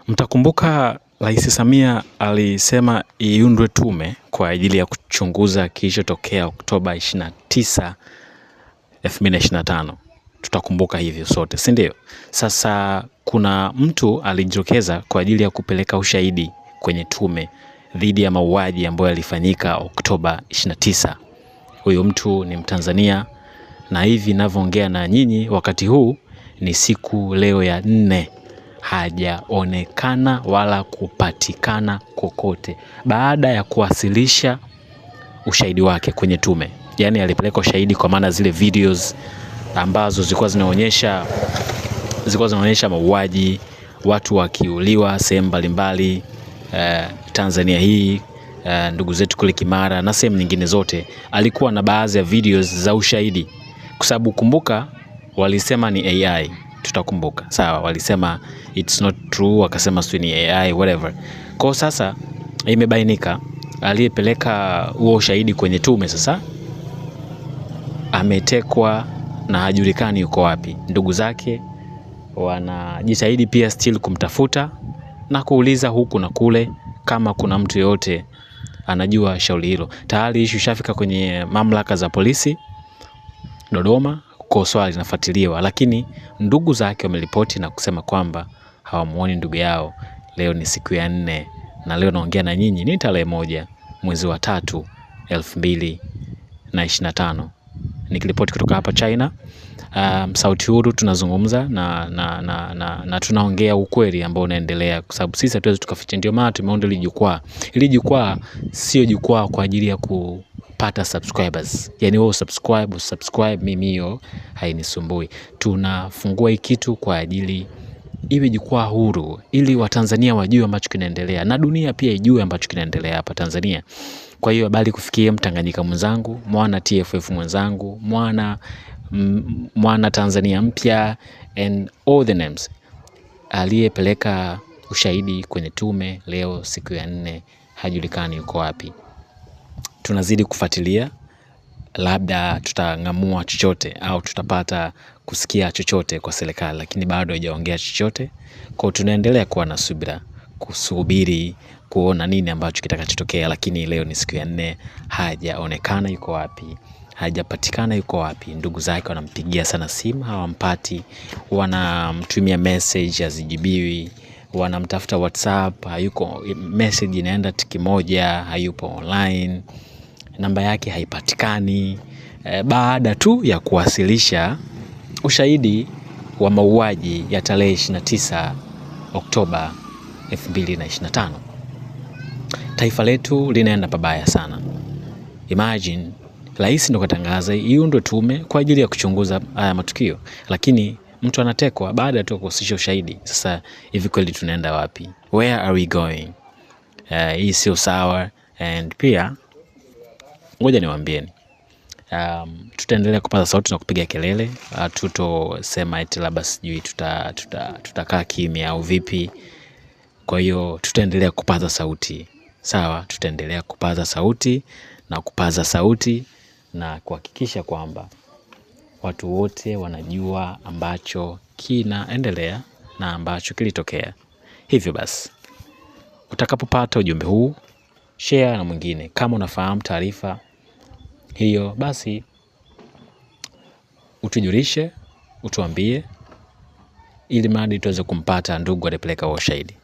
Mtakumbuka Rais Samia alisema iundwe tume kwa ajili ya kuchunguza kilichotokea Oktoba 29, 2025. Tutakumbuka hivyo sote, si ndio? Sasa kuna mtu alijitokeza kwa ajili ya kupeleka ushahidi kwenye tume dhidi ya mauaji ambayo yalifanyika Oktoba 29. Huyo mtu ni Mtanzania, na hivi ninavyoongea na nyinyi wakati huu ni siku leo ya 4, hajaonekana wala kupatikana kokote baada ya kuwasilisha ushahidi wake kwenye tume. Yani alipeleka ushahidi, kwa maana zile videos ambazo zilikuwa zinaonyesha mauaji, watu wakiuliwa sehemu mbalimbali Tanzania hii, ndugu zetu kule Kimara na sehemu nyingine zote. Alikuwa na baadhi ya videos za ushahidi, kwa sababu kumbuka walisema ni AI. Tutakumbuka, sawa, walisema it's not true, wakasema sio ni AI whatever. Kwa sasa imebainika aliyepeleka huo ushahidi kwenye tume sasa ametekwa na hajulikani yuko wapi. Ndugu zake wanajitahidi pia still kumtafuta na kuuliza huku na kule kama kuna mtu yote anajua shauri hilo. Tayari issue shafika kwenye mamlaka za polisi Dodoma, kwa swali linafuatiliwa, lakini ndugu zake wameripoti na kusema kwamba hawamuoni ndugu yao. Leo ni siku ya 4 na leo naongea na nyinyi ni tarehe 1 mwezi wa 3 2025. Nikiripoti kutoka hapa China, Sauti Huru, tunazungumza na tunaongea ukweli ambao unaendelea, kwa sababu sisi hatuwezi tukaficha. Ndio maana tumeunda hili jukwaa. Hili jukwaa sio jukwaa kwa ajili ya kupata subscribers. Yani wewe subscribe, mimi hiyo hainisumbui. Tunafungua hii kitu kwa ajili iwe jukwaa huru, ili Watanzania wajue ambacho kinaendelea na dunia pia ijue ambacho kinaendelea hapa Tanzania. Kwa hiyo habari kufikia Mtanganyika mwenzangu, mwana TFF mwenzangu, mwana Tanzania mpya and all the names, aliyepeleka ushahidi kwenye tume leo siku ya 4 hajulikani yuko wapi. Tunazidi kufuatilia, labda tutang'amua chochote au tutapata kusikia chochote kwa serikali, lakini bado haijaongea chochote. Kwa tunaendelea kuwa na subira, kusubiri kuona nini ambacho kitakachotokea, lakini leo ni siku ya 4, hajaonekana yuko wapi, hajapatikana yuko wapi. Ndugu zake wanampigia sana simu, hawampati, wanamtumia message hazijibiwi, wanamtafuta WhatsApp, hayuko, message inaenda tiki moja, hayupo online, namba yake haipatikani. Baada tu ya kuwasilisha ushahidi wa mauaji ya tarehe 29 Oktoba 2025. Taifa letu linaenda pabaya sana. Imagine rais ndo katangaza iundwe tume kwa ajili ya kuchunguza haya matukio, lakini mtu anatekwa baada tu kuwasilisha ushahidi. Sasa hivi kweli tunaenda wapi? Where are we going? Hii sio sawa. And pia ngoja niwaambieni, tutaendelea kupaza sauti na kupiga kelele. Tutosema eti labda sijui tutakaa kimya au vipi. Kwa hiyo tutaendelea kupaza sauti. Sawa, tutaendelea kupaza sauti na kuhakikisha kwamba watu wote wanajua ambacho kinaendelea na ambacho kilitokea. Hivyo basi, utakapopata ujumbe huu, share na mwingine. Kama unafahamu taarifa hiyo, basi utujulishe, utuambie, ili mradi tuweze kumpata ndugu aliyepeleka ushahidi.